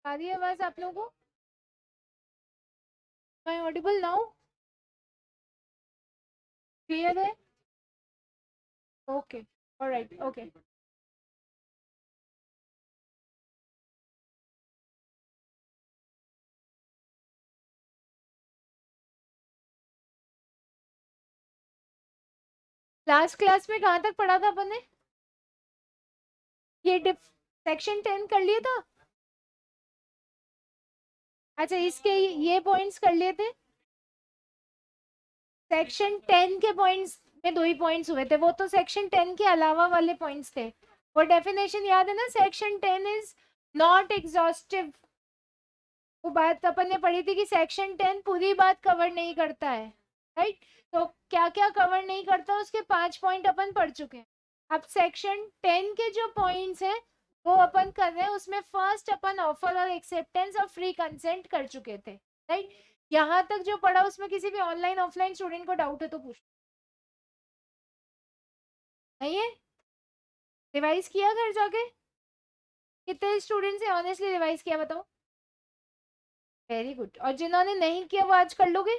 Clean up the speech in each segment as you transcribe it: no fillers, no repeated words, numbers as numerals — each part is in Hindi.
आ रही है आवाज आप लोगों को? I audible now? क्लियर है? Okay, alright, okay. Last class में कहाँ तक पढ़ा था अपन ने? ये सेक्शन 10 कर लिया था? अच्छा, इसके ये पॉइंट्स कर लिए थे। सेक्शन 10 के पॉइंट्स में 2 ही पॉइंट्स हुए थे, वो तो सेक्शन 10 के अलावा वाले पॉइंट्स थे। वो डेफिनेशन याद है ना, सेक्शन 10 इज नॉट एग्जॉस्टिव। वो बात अपन ने पढ़ी थी कि सेक्शन 10 पूरी बात कवर नहीं करता है, राइट? तो क्या क्या कवर नहीं करता, उसके 5 पॉइंट अपन पढ़ चुके हैं। अब सेक्शन 10 के जो पॉइंट्स हैं वो अपन कर रहे हैं, उसमें फर्स्ट अपन ऑफर और एक्सेप्टेंस और फ्री कंसेंट कर चुके थे, राइट? यहाँ तक जो पढ़ा उसमें किसी भी ऑनलाइन ऑफलाइन स्टूडेंट को डाउट है तो पूछ। नहीं है? रिवाइज किया घर जाके? कितने स्टूडेंट से ऑनेस्टली रिवाइज किया बताओ? Very good. और जिन्होंने नहीं किया वो आज कर लोगे?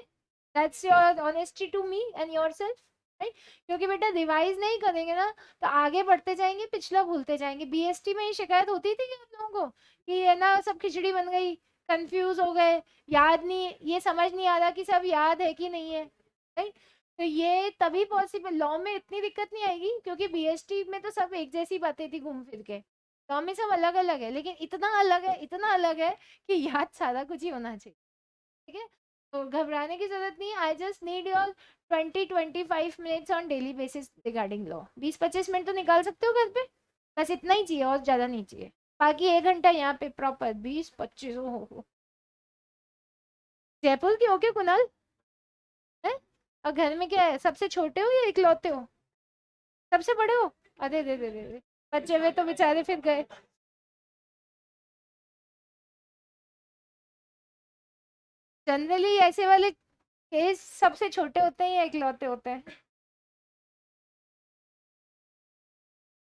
That's your honesty to me and yourself, right? क्योंकि बेटा रिवाइज नहीं करेंगे ना तो आगे बढ़ते जाएंगे, पिछला भूलते जाएंगे। बीएसटी में ही शिकायत होती थी कि आप लोगों को कि ये ना सब खिचड़ी बन गई, कंफ्यूज हो गए, याद नहीं, ये समझ नहीं आ रहा कि सब याद है कि नहीं है, राइट? तो ये तभी पॉसिबल, लॉ में इतनी दिक्कत नहीं आएगी क्योंकि बीएसटी में तो सब एक जैसी बातें थी घूम फिर के। लॉ में सब अलग अलग है, लेकिन इतना अलग है, इतना अलग है कि याद सारा कुछ ही होना चाहिए, ठीक है? तो घबराने की जरूरत नहीं। I just need your 20-25 minutes on daily basis regarding law. 20-25 minute तो निकाल सकते हो घर पे, बस इतना ही चाहिए और ज्यादा नहीं चाहिए। बाकी 1 घंटा यहाँ पे प्रॉपर 20-25 हो। जयपुर के हो क्या कुणाल? है? और घर में क्या है, सबसे छोटे हो या इकलौते हो? सबसे बड़े हो? अरे दे दे दे दे, बच्चे हुए तो बेचारे फिर गए। जनरली ऐसे वाले केस सबसे छोटे होते हैं या इकलौते होते हैं?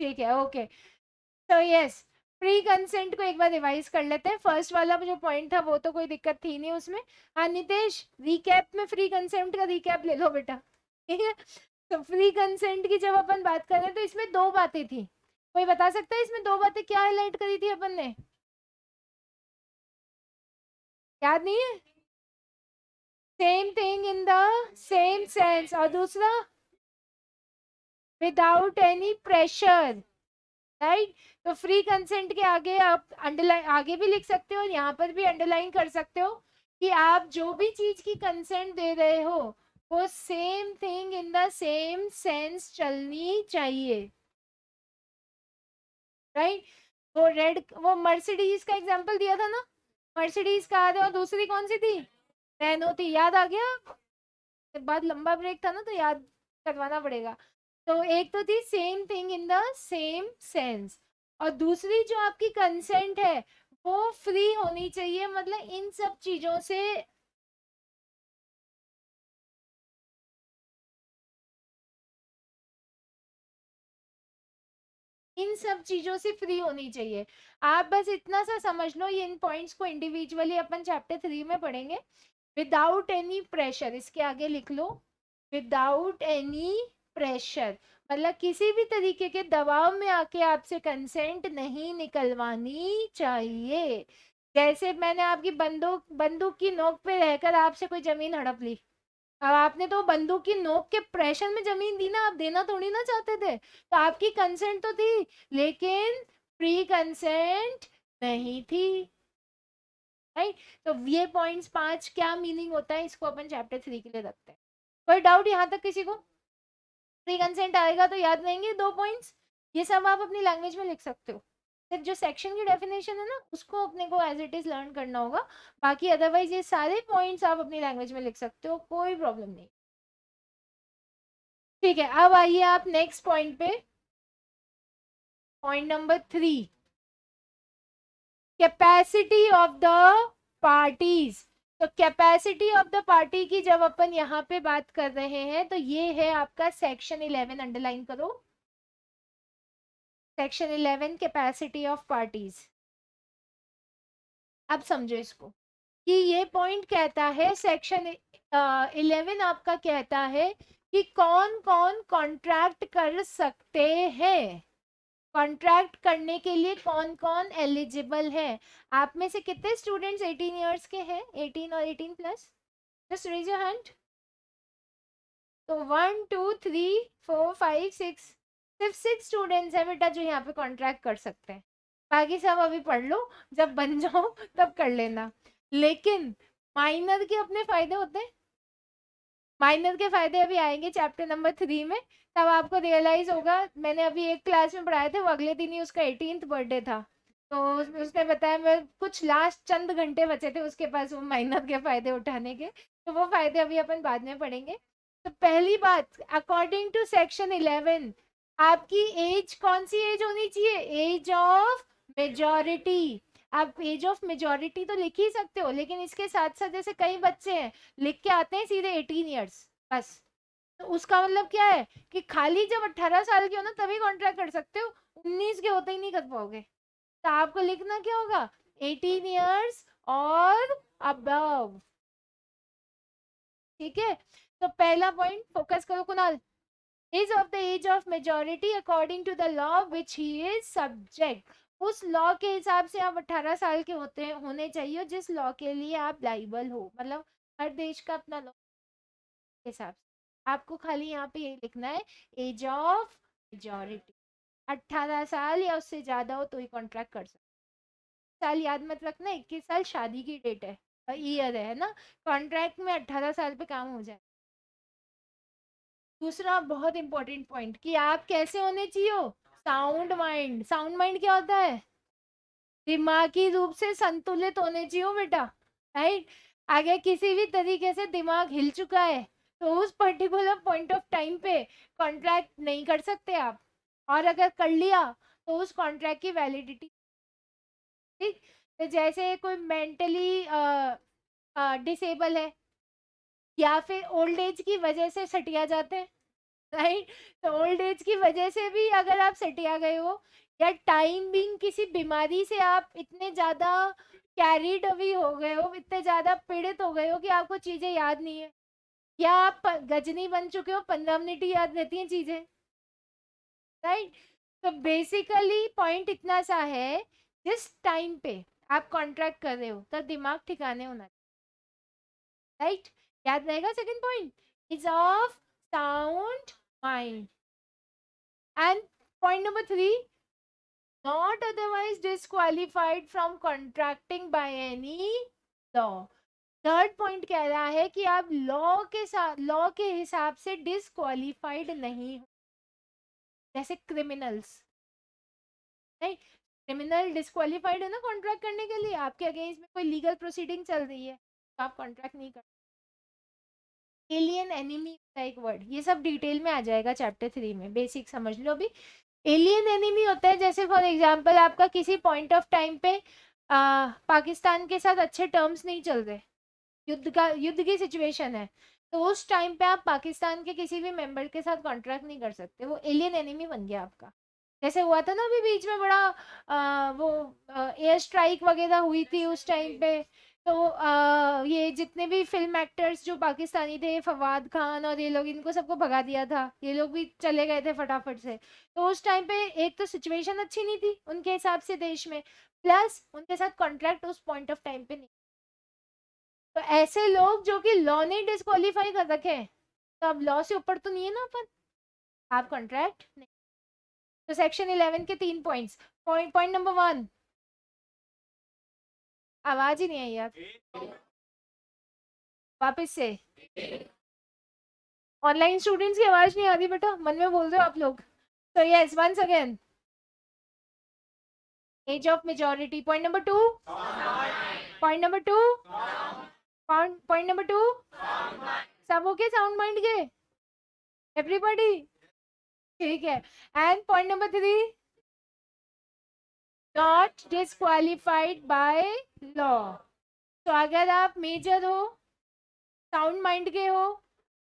ठीक है, ओके। तो यस, फ्री कंसेंट को एक बार रिवाइज कर लेते हैं। फर्स्ट वाला जो पॉइंट था वो तो कोई दिक्कत थी नहीं उसमें। हाँ नितेश, रिकैप में फ्री कंसेंट का रिकैप ले लो बेटा, ठीक है? तो फ्री कंसेंट की जब अपन बात कर रहे हैं तो इसमें 2 बातें थी। कोई बता सकता है इसमें 2 बातें क्या हाईलाइट करी थी अपन ने? याद नहीं है? Same thing in the same sense, और दूसरा विदाउट एनी प्रेशर, राइट? तो फ्री कंसेंट के आगे आप अंडरलाइन आगे भी लिख सकते हो और यहाँ पर भी अंडरलाइन कर सकते हो कि आप जो भी चीज की कंसेंट दे रहे हो वो same thing in the same sense चलनी चाहिए, राइट? वो रेड, वो मर्सिडीज का एग्जांपल दिया था ना, मर्सिडीज कार है और दूसरी कौन सी थी? रेनो थी, याद आ गया? बाद लंबा ब्रेक था ना तो याद करवाना पड़ेगा। तो एक तो थी same thing in the same sense, और दूसरी जो आपकी कंसेंट है वो फ्री होनी चाहिए, मतलब इन सब चीजों से, इन सब चीजों से फ्री होनी चाहिए। आप बस इतना सा समझ लो, ये इन पॉइंट्स को इंडिविजुअली अपन चैप्टर 3 में पढ़ेंगे। विदाउट एनी प्रेशर, इसके आगे लिख लो, विदाउट एनी प्रेशर, मतलब किसी भी तरीके के दबाव में आके आपसे कंसेंट नहीं निकलवानी चाहिए। जैसे मैंने आपकी बंदूक बंदूक की नोक पे रहकर आपसे कोई जमीन हड़प ली, अब आपने तो बंदूक की नोक के प्रेशर में जमीन दी ना, आप देना थोड़ी ना चाहते थे, तो आपकी कंसेंट तो थी लेकिन फ्री कंसेंट नहीं थी, राइट? तो ये पॉइंट्स 5 क्या मीनिंग होता है इसको अपन चैप्टर 3 के लिए रखते हैं। कोई डाउट यहाँ तक किसी को? फ्री कंसेंट आएगा तो याद रहेंगे 2 पॉइंट्स, ये सब आप अपनी लैंग्वेज में लिख सकते हो। सिर्फ जो सेक्शन की डेफिनेशन है ना उसको अपने को एज इट इज लर्न करना होगा, बाकी अदरवाइज ये सारे पॉइंट्स आप अपनी लैंग्वेज में लिख सकते हो, कोई प्रॉब्लम नहीं। ठीक है, अब आइए आप नेक्स्ट पॉइंट पे, point number 3, capacity of the parties. तो कैपेसिटी ऑफ द पार्टी की जब अपन यहाँ पे बात कर रहे हैं तो ये है आपका सेक्शन 11, अंडरलाइन करो, सेक्शन 11 कैपेसिटी ऑफ पार्टीज। अब समझो इसको कि ये पॉइंट कहता है, सेक्शन 11 आपका कहता है कि कौन कौन कॉन्ट्रैक्ट कर सकते हैं, कॉन्ट्रैक्ट करने के लिए कौन कौन एलिजिबल है। आप में से कितने स्टूडेंट्स 18 इयर्स के हैं, 18 और 18 plus, just raise your hand. तो 1 2 3 4 5 6, सिर्फ 6 स्टूडेंट्स हैं बेटा जो यहाँ पे कॉन्ट्रैक्ट कर सकते हैं, बाकी सब अभी पढ़ लो, जब बन जाओ तब कर लेना। लेकिन माइनर के अपने फायदे होते हैं, माइनर के फायदे अभी आएंगे चैप्टर नंबर 3 में, तब आपको रियलाइज होगा। मैंने अभी एक क्लास में पढ़ाए थे, वो अगले दिन ही उसका 18th बर्थडे था, तो उसने बताया मैं कुछ लास्ट चंद घंटे बचे थे उसके पास वो माइनर के फायदे उठाने के, तो वो फायदे अभी अपन बाद में पढ़ेंगे। तो पहली बात, अकॉर्डिंग टू सेक्शन 11 आपकी एज कौन सी एज होनी चाहिए, एज ऑफ मेजोरिटी। आप एज ऑफ मेजोरिटी तो लिख ही सकते हो, लेकिन इसके साथ साथ जैसे कई बच्चे हैं लिख के आते हैं सीधे 18 इयर्स बस, तो उसका मतलब क्या है कि खाली जब 18 साल के हो ना तभी कॉन्ट्रैक्ट कर सकते हो, 19 के होते ही नहीं कर पाओगे। तो आपको लिखना क्या होगा, 18 इयर्स और अबव। ठीक है, तो पहला पॉइंट फोकस करो Kunal, is of the age of majority according to the law which he is subject। उस लॉ के हिसाब से आप 18 साल के होने चाहिए जिस लॉ के लिए आप लाइबल हो, मतलब हर देश का अपना लॉ के हिसाब से। आपको खाली यहाँ पे ये लिखना है एज ऑफ मेजोरिटी, 18 साल या उससे ज्यादा हो तो ही कॉन्ट्रैक्ट कर सकते। साल याद मत रखना, 21 साल शादी की डेट है, ईयर है ना, कॉन्ट्रैक्ट में 18 साल पे काम हो जाए। दूसरा बहुत इंपॉर्टेंट पॉइंट कि आप कैसे होने चाहिए, साउंड माइंड। साउंड माइंड क्या होता है, दिमागी रूप से संतुलित होने चाहिए बेटा, राइट। अगर किसी भी तरीके से दिमाग हिल चुका है तो उस पर्टिकुलर पॉइंट ऑफ टाइम पे कॉन्ट्रैक्ट नहीं कर सकते आप, और अगर कर लिया तो उस कॉन्ट्रैक्ट की वैलिडिटी, ठीक। तो जैसे कोई मेंटली डिसेबल है या फिर ओल्ड एज की वजह से सटिया जाते हैं, राइट। तो ओल्ड एज की वजह से भी अगर आप सटिया गए हो, या टाइम बिंग किसी बीमारी से आप इतने ज्यादा कैरिड अवी हो गए हो, इतने ज्यादा पीड़ित हो गए हो कि आपको चीजें याद नहीं है, या आप गजनी बन चुके हो, 15 मिनट ही याद रहती हैं चीजें, राइट। तो बेसिकली पॉइंट इतना सा है, जिस टाइम पे आप कॉन्ट्रैक्ट कर रहे हो तो दिमाग ठिकाने होना, राइट। याद रहेगा second point, is of sound mind. And point number 3, not otherwise disqualified from contracting by any law। Third point कह रहा है कि आप लॉ के साथ, लॉ के हिसाब से डिस्क्वालिफाइड नहीं हो, जैसे क्रिमिनल्स, नहीं, क्रिमिनल डिस्क्वालिफाइड है ना कॉन्ट्रैक्ट करने के लिए, आपके अगेंस्ट में कोई लीगल प्रोसीडिंग चल रही है तो आप कॉन्ट्रैक्ट नहीं कर। एलियन एनिमी का एक वर्ड, ये सब डिटेल में आ जाएगा चैप्टर 3 में, बेसिक समझ लो अभी। एलियन एनिमी होता है जैसे फॉर एग्जांपल आपका किसी पॉइंट ऑफ टाइम पे पाकिस्तान के साथ अच्छे टर्म्स नहीं चल रहे, युद्ध की सिचुएशन है, तो उस टाइम पे आप पाकिस्तान के किसी भी मेंबर के साथ कॉन्ट्रैक्ट नहीं कर सकते, वो एलियन एनिमी बन गया आपका। जैसे हुआ था ना अभी बीच में बड़ा वो एयर स्ट्राइक वगैरह हुई थी उस टाइम पे, तो ये जितने भी फिल्म एक्टर्स जो पाकिस्तानी थे, फवाद खान और ये लोग, इनको सबको भगा दिया था, ये लोग भी चले गए थे फटाफट से। तो उस टाइम पे एक तो सिचुएशन अच्छी नहीं थी उनके हिसाब से देश में, प्लस उनके साथ कॉन्ट्रैक्ट उस पॉइंट ऑफ टाइम पे नहीं। तो ऐसे लोग जो कि लॉ ने डिस्क्वालीफाई कर रखे हैं, तो अब लॉ से ऊपर तो नहीं है ना अपन, आप कॉन्ट्रैक्ट नहीं। तो सेक्शन 11 के 3 पॉइंट्स। पॉइंट नंबर 1, आवाज ही नहीं आई यार, वापस से। ऑनलाइन स्टूडेंट्स की आवाज नहीं आ रही बेटा, मन में बोल रहे हो आप लोग। तो yes, once again, age of majority. Point number 2, point number 2, point number 2, सब ओके साउंड माइंड के, एवरीबॉडी, ठीक है। And point number 3, not disqualified by law. तो अगर आप मेजर हो, साउंड माइंड के हो,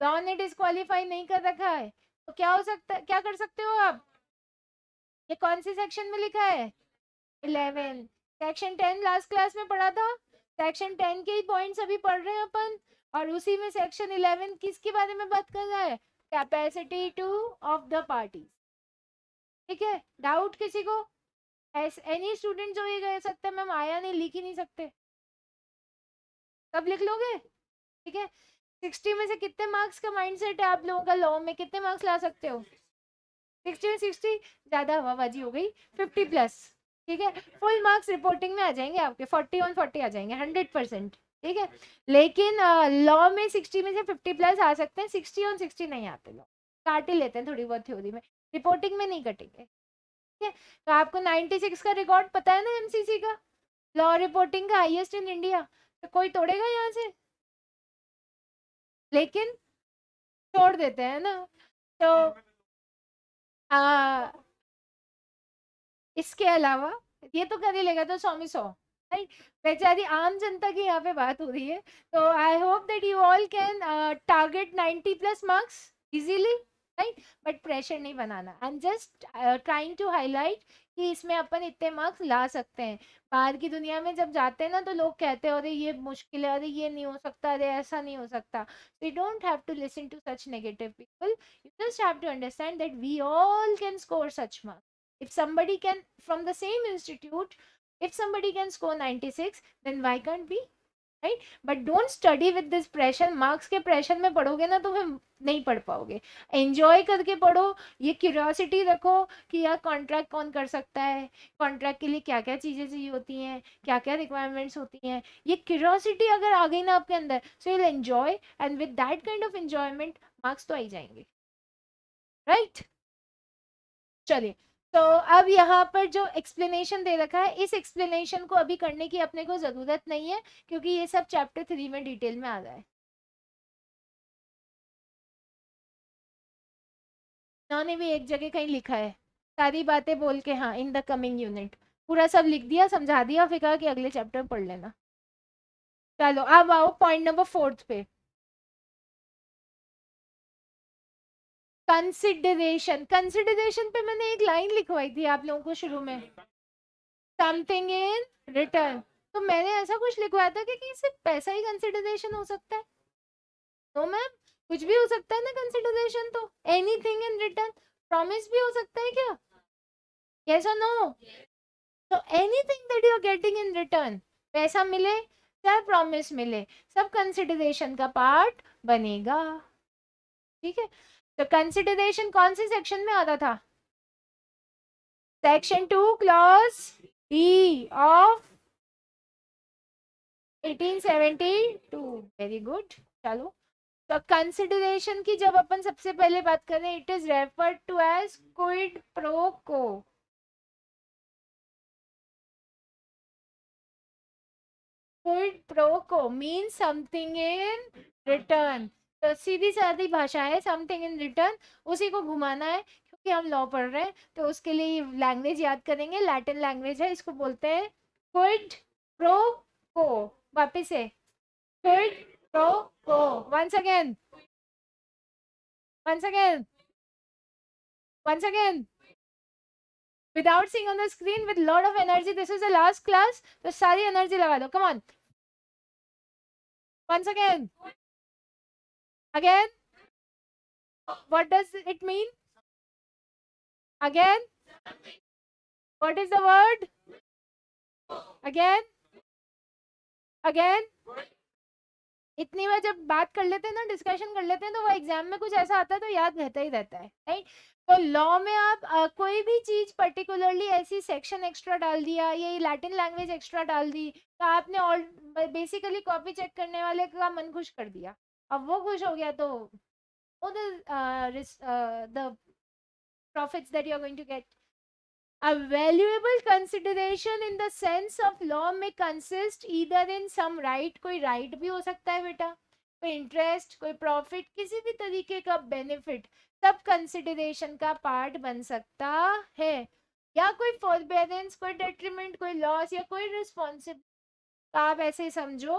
लॉ ने डिस्क्वालीफाई नहीं कर रखा है, तो क्या हो सकता है, क्या कर सकते हो आप, ये कौन सी सेक्शन में लिखा है, 11। सेक्शन 10 लास्ट क्लास में पढ़ा था, सेक्शन 10 के ही पॉइंट्स अभी पढ़ रहे हैं अपन, और उसी में सेक्शन 11 किसके बारे में बात कर रहा है, capacity two of the party. ठीक है, डाउट किसी को? एनी स्टूडेंट जो ये कह सकते हैं मैम आया नहीं, लिख ही नहीं सकते, कब लिख लोगे? ठीक है, 60 में से कितने मार्क्स का माइंडसेट है आप लोगों का, लॉ में कितने मार्क्स ला सकते हो? 60 में 60 ज्यादा हवाबाजी हो गई, 50+। ठीक है, फुल मार्क्स रिपोर्टिंग में आ जाएंगे आपके, 40 आ जाएंगे 100%। ठीक है, लेकिन लॉ में 60 में से 50+ आ सकते हैं, 60 नहीं आते, लॉ काट ही लेते हैं थोड़ी बहुत थ्योरी में, रिपोर्टिंग में नहीं कटेंगे। ठीक है, तो आपको 96 का रिकॉर्ड पता है ना एमसीसी का, लॉ रिपोर्टिंग का हाईएस्ट इन इंडिया, तो कोई तोड़ेगा यहाँ से? लेकिन छोड़ देते हैं ना, तो आ, इसके अलावा ये तो कर ही लेगा, तो 100 में 100, राइट? बेचारी आम जनता की यहाँ पे बात हो रही है, तो I hope that you all can target 90+ marks easily, right? But pressure नहीं बनाना, I am just trying to highlight कि इसमें अपन इतने मार्क्स ला सकते हैं। बाहर की दुनिया में जब जाते हैं ना, तो लोग कहते हैं अरे ये मुश्किल है, अरे ये नहीं हो सकता, अरे ऐसा नहीं हो सकता। We don't have to listen to such negative people. You just have to understand that we all can score such marks. If somebody can, from the same institute, if somebody can score 96, then why can't we? Right? But don't study with this pressure. Marks के pressure में पढ़ोगे ना तो फिर नहीं पढ़ पाओगे। Enjoy करके पढ़ो, ये curiosity रखो कि यार कॉन्ट्रैक्ट कौन कर सकता है, कॉन्ट्रैक्ट के लिए क्या क्या चीज़ें चाहिए होती हैं, क्या क्या रिक्वायरमेंट्स होती हैं, ये curiosity अगर आ गई ना आपके अंदर, so you'll enjoy, and with that kind of enjoyment marks तो आ ही जाएंगे, right? चलिए, तो अब यहाँ पर जो एक्सप्लेनेशन दे रखा है, इस एक्सप्लेनेशन को अभी करने की अपने को जरूरत नहीं है, क्योंकि ये सब चैप्टर 3 में डिटेल में आ रहा है। उन्होंने भी एक जगह कहीं लिखा है, सारी बातें बोल के, हाँ इन द कमिंग यूनिट, पूरा सब लिख दिया, समझा दिया, फिर कहा कि अगले चैप्टर पढ़ लेना। चलो अब आओ पॉइंट नंबर 4 पे, कंसिडरेशन। कंसिडरेशन पे मैंने एक लाइन लिखवाई थी आप लोगों को शुरू में, समथिंग इन रिटर्न। तो मैंने ऐसा कुछ लिखवाया था कि सिर्फ पैसा ही कंसिडरेशन हो सकता है? नो मैम, कुछ भी हो सकता है ना कंसिडरेशन, तो एनीथिंग इन रिटर्न, प्रॉमिस भी हो सकता है क्या? यस और नो? तो anything that you are getting in return, पैसा मिले चाहे प्रॉमिस मिले, सब कंसिडरेशन का पार्ट बनेगा। ठीक है, तो कंसिडरेशन कौन से सेक्शन में आता था? Section 2 clause D of 1872। Very good. चलो, तो कंसिडरेशन की जब अपन सबसे पहले बात करें, it is referred to as quid pro quo. Quid pro quo mean something in return, तो सीधी सादी भाषा है, समथिंग इन रिटर्न। उसी को घुमाना है, क्योंकि हम लॉ पढ़ रहे हैं, तो उसके लिए लैंग्वेज याद करेंगे, लैटिन लैंग्वेज है, इसको बोलते हैं क्विड प्रो को। वापिस से quid pro quo, once again, once again, once again, without seeing on the screen, with lot of energy. This is the last class, तो सारी energy लगा दो, come on, once again, again, what does it mean? Again, what is the word? Again, again, इतनी बार जब बात कर लेते हैं ना, डिस्कशन कर लेते हैं, तो वो एग्जाम में कुछ ऐसा आता है तो याद रहता ही रहता है, राइट? तो लॉ में आप कोई भी चीज पर्टिकुलरली ऐसी सेक्शन एक्स्ट्रा डाल दिया, ये लैटिन लैंग्वेज एक्स्ट्रा डाल दी, तो आपने ऑल बेसिकली कॉपी चेक करने वाले का मन खुश कर दिया। अब वो खुश हो गया तो the profits that you are going to get. A valuable consideration in the sense of law may consist either in some right, कोई right भी हो सकता है बेटा, कोई इंटरेस्ट, कोई प्रॉफिट, किसी भी तरीके का बेनिफिट, सब कंसिडरेशन का पार्ट बन सकता है, या कोई फॉरबेरेंस, कोई डेट्रीमेंट, कोई लॉस, या कोई रिस्पॉन्सिबिलिटी। आप ऐसे समझो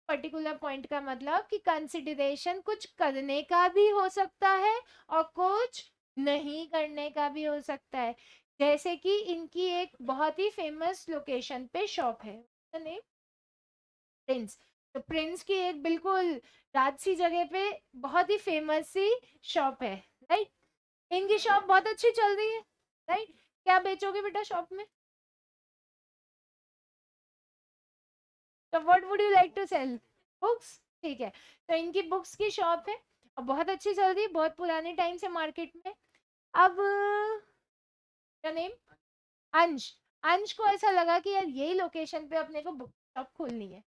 पर्टिकुलर पॉइंट का मतलब कि कंसिडरेशन कुछ करने का भी हो सकता है और कुछ नहीं करने का भी हो सकता है। जैसे कि इनकी एक बहुत ही फेमस लोकेशन पे शॉप है, नेम प्रिंस। तो प्रिंस की एक बिल्कुल राजसी जगह पे बहुत ही फेमस सी शॉप है, राइट। इनकी शॉप बहुत अच्छी चल रही है, राइट। क्या बेचोगे बेटा शॉप में? तो what would you like to sell? Books, ठीक है। तो इनकी बुक्स की शॉप है और बहुत अच्छी चल रही है, बहुत पुराने टाइम से मार्केट में। अब क्या नेम, अंश। अंश को ऐसा लगा कि यार यही लोकेशन पे अपने को बुक शॉप खोलनी है,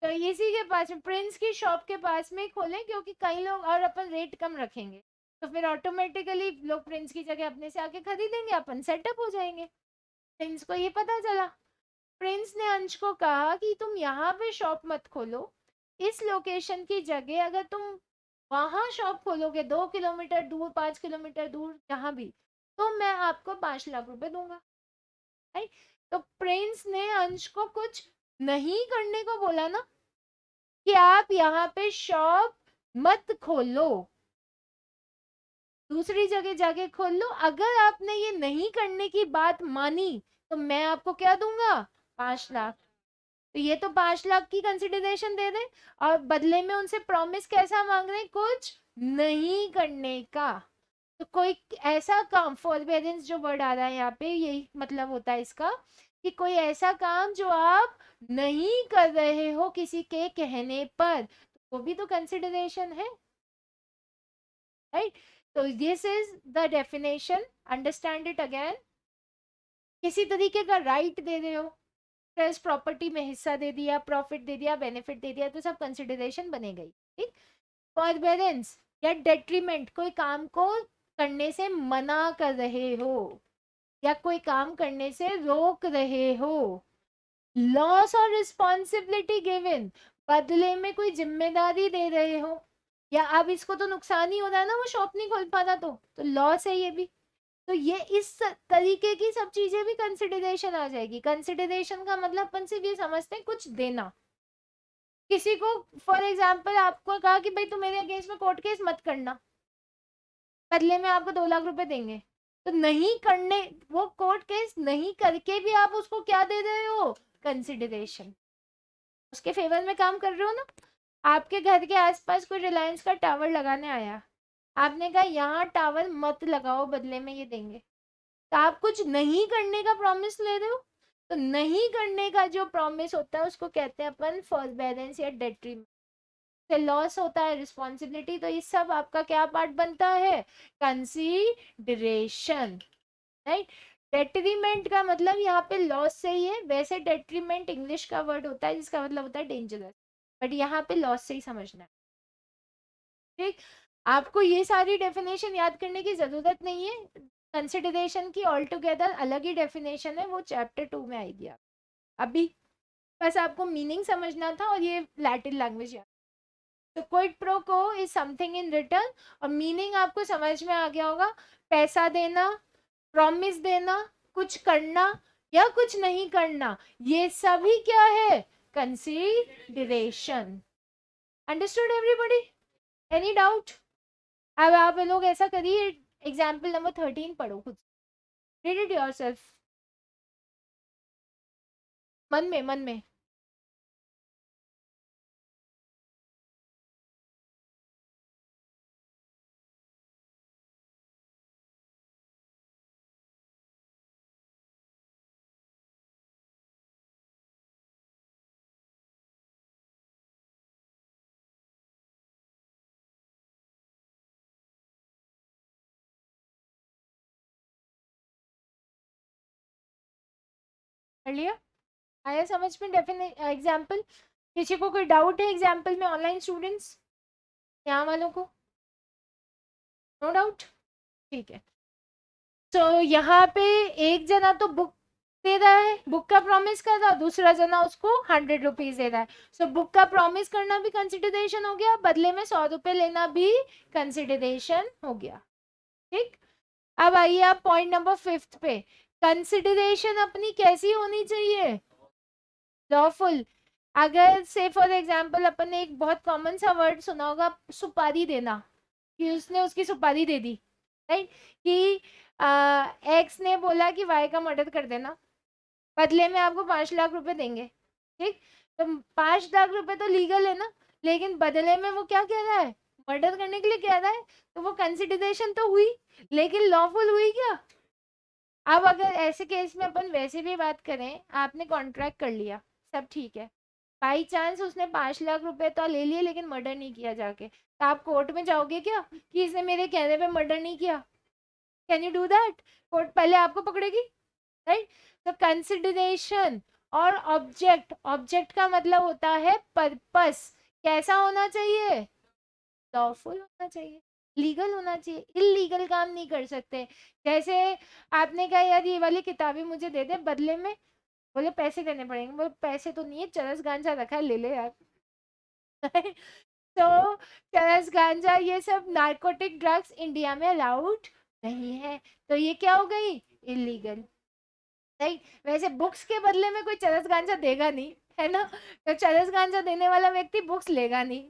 तो इसी के पास में प्रिंस की शॉप के पास में खोलें, क्योंकि कई लोग और अपन रेट कम रखेंगे तो फिर ऑटोमेटिकली लोग प्रिंस की जगह अपने से आके खरीदेंगे, अपन सेटअप हो जाएंगे। प्रिंस को ये पता चला। प्रिंस ने अंश को कहा कि तुम यहाँ पे शॉप मत खोलो, इस लोकेशन की जगह अगर तुम वहां शॉप खोलोगे 2 किलोमीटर दूर, 5 किलोमीटर दूर, जहां भी, तो मैं आपको 5 लाख रुपए दूंगा, राइट। तो प्रिंस ने अंश को कुछ नहीं करने को बोला ना, कि आप यहाँ पे शॉप मत खोलो, दूसरी जगह जाके खोल लो। अगर आपने ये नहीं करने की बात मानी तो मैं आपको क्या दूंगा, 5 लाख। तो ये तो 5 लाख की कंसिडरेशन दे रहे और बदले में उनसे प्रॉमिस कैसा मांग रहे हैं, कुछ नहीं करने का। तो कोई ऐसा काम, फॉरबेरेंस जो वर्ड आ रहा है यहाँ पे, यही मतलब होता है इसका, कि कोई ऐसा काम जो आप नहीं कर रहे हो किसी के कहने पर, वो भी तो कंसिडरेशन है, राइट। तो this is the definition, understand it again. किसी तरीके का राइट दे रहे हो, प्रेस प्रॉपर्टी में हिस्सा दे दिया, प्रॉफिट दे दिया, बेनिफिट दे दिया, तो सब कंसिडरेशन बनेगा ही, ठीक। फॉरबेरेंस या डेट्रीमेंट, कोई काम को करने से मना कर रहे हो या कोई काम करने से रोक रहे हो। लॉस और रिस्पॉन्सिबिलिटी गिवन, बदले में कोई जिम्मेदारी दे रहे हो, या अब इसको तो नुकसान ही हो रहा है ना, वो शॉप नहीं खोल पाता, तो लॉस है ये भी। तो ये इस तरीके की सब चीजें भी कंसिडरेशन आ जाएगी। कंसिडरेशन का मतलब अपन सिर्फ ये समझते हैं कुछ देना किसी को। फॉर एग्जाम्पल आपको कहा कि भाई तुम मेरे अगेंस्ट में कोर्ट केस मत करना, बदले में आपको 2 लाख रुपए देंगे, तो नहीं करने, वो कोर्ट केस नहीं करके भी आप उसको क्या दे रहे हो, कंसिडरेशन, उसके फेवर में काम कर रहे हो ना। आपके घर के आसपास कोई रिलायंस का टावर लगाने आया, आपने कहा यहाँ टावर मत लगाओ, बदले में ये देंगे, तो आप कुछ नहीं करने का प्रॉमिस ले रहे हो। तो नहीं करने का जो प्रॉमिस होता है उसको कहते हैं अपन फॉरबेरेंस या डेट्रीमेंट। से लॉस होता है रिस्पॉन्सिबिलिटी, तो ये सब आपका क्या पार्ट बनता है, कंसीडरेशन, राइट। डेट्रीमेंट का मतलब यहाँ पे लॉस से ही है, वैसे डेट्रीमेंट इंग्लिश का वर्ड होता है जिसका मतलब होता है डेंजरस, बट यहाँ पे लॉस से ही समझना है, ठीक। आपको ये सारी डेफिनेशन याद करने की जरूरत नहीं है, कंसिडरेशन की ऑल टुगेदर अलग ही डेफिनेशन है, वो चैप्टर 2 में आएगी। आप अभी बस आपको मीनिंग समझना था और ये लैटिन लैंग्वेज याद। तो क्विड प्रो को इज समथिंग इन रिटर्न, और मीनिंग आपको समझ में आ गया होगा, पैसा देना, प्रॉमिस देना, कुछ करना या कुछ नहीं करना, ये सभी क्या है, consideration. Understood everybody? Any doubt? अब आप लोग ऐसा करिए, एग्जाम्पल नंबर 13 पढ़ो खुद, रीड इट योरसेल्फ, मन में मन में। कर लिया? आया समझ में डेफिनेट एग्जाम्पल? किसी को कोई डाउट है एग्जाम्पल में, ऑनलाइन स्टूडेंट्स यहाँ वालों को? नो डाउट, ठीक है। तो यहाँ पे एक जना तो बुक दे रहा है, बुक का प्रॉमिस कर रहा, दूसरा जना उसको 100 रुपीज दे रहा है। सो बुक का प्रॉमिस करना भी कंसिडरेशन हो गया, बदले में 100 रुपए लेना भी कंसिडरेशन हो गया, ठीक। अब आइए आप पॉइंट नंबर 5 पे, कंसिडरेशन अपनी कैसी होनी चाहिए, लॉफुल। अगर से फॉर एग्जाम्पल अपन ने एक बहुत कॉमन सा वर्ड सुना होगा, सुपारी देना, कि उसने उसकी सुपारी दे दी, राइट, कि एक्स ने बोला कि वाई का मर्डर कर देना, बदले में आपको 5 लाख रुपए देंगे, ठीक? तो 5 लाख रुपए तो लीगल है ना, लेकिन बदले में वो क्या कह रहा है, मर्डर करने के लिए कह रहा है, तो वो कंसिडरेशन तो हुई, लेकिन लॉफुल हुई क्या? अब अगर ऐसे केस में अपन वैसे भी बात करें, आपने कॉन्ट्रैक्ट कर लिया, सब ठीक है, बाई चांस उसने 5 लाख रुपए तो ले लिए लेकिन मर्डर नहीं किया जाके, तो आप कोर्ट में जाओगे क्या कि इसने मेरे कहने पे मर्डर नहीं किया? Can you do that? Court पहले आपको पकड़ेगी, राइट? तो कंसिडरेशन और ऑब्जेक्ट, ऑब्जेक्ट का मतलब होता है पर्पस, कैसा होना चाहिए? लॉफुल होना चाहिए, लीगल होना चाहिए, इलीगल काम नहीं कर सकते। जैसे आपने कहा यार ये वाली किताबें मुझे दे दे, बदले में बोले पैसे देने पड़ेंगे, बोले पैसे तो नहीं है, चरस गांजा रखा है, ले ले यार। तो चरस गांजा ये सब नार्कोटिक ड्रग्स इंडिया में अलाउड नहीं है, तो ये क्या हो गई, इलीगल, राइट? वैसे बुक्स के बदले में कोई चरस गांजा देगा नहीं, है ना, तो चरस गांजा देने वाला व्यक्ति बुक्स लेगा नहीं।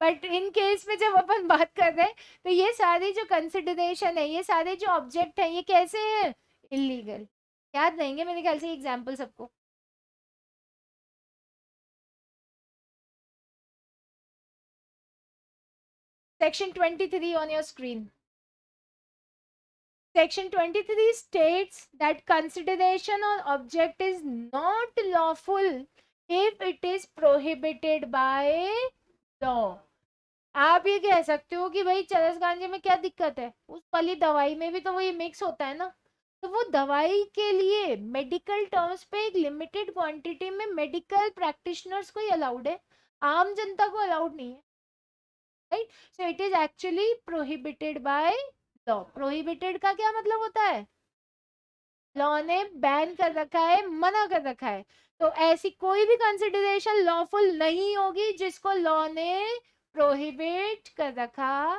बट इन केस में जब अपन बात कर रहे हैं, तो ये सारी जो कंसिडरेशन है, ये सारे जो ऑब्जेक्ट है, ये कैसे हैं, इलीगल। याद रहेंगे मेरे ख्याल से एग्जाम्पल सबको। Section 23 on your screen. Section 23 states that consideration or object is not lawful if it is prohibited by law. आप ये कह सकते हो कि भाई चरस गांजे में क्या दिक्कत है, उस वाली दवाई में भी तो वही मिक्स होता है ना, तो वो दवाई के लिए मेडिकल टर्म्स पे एक लिमिटेड क्वांटिटी में मेडिकल प्रैक्टिशनर्स को ही अलाउड है, आम जनता को अलाउड नहीं है, right? So it is actually prohibited by law. Prohibited का क्या मतलब होता है, लॉ ने बैन कर रखा है, मना कर रखा है, तो ऐसी कोई भी कंसिडरेशन लॉफुल नहीं होगी जिसको लॉ ने प्रोहिबिट कर रखा,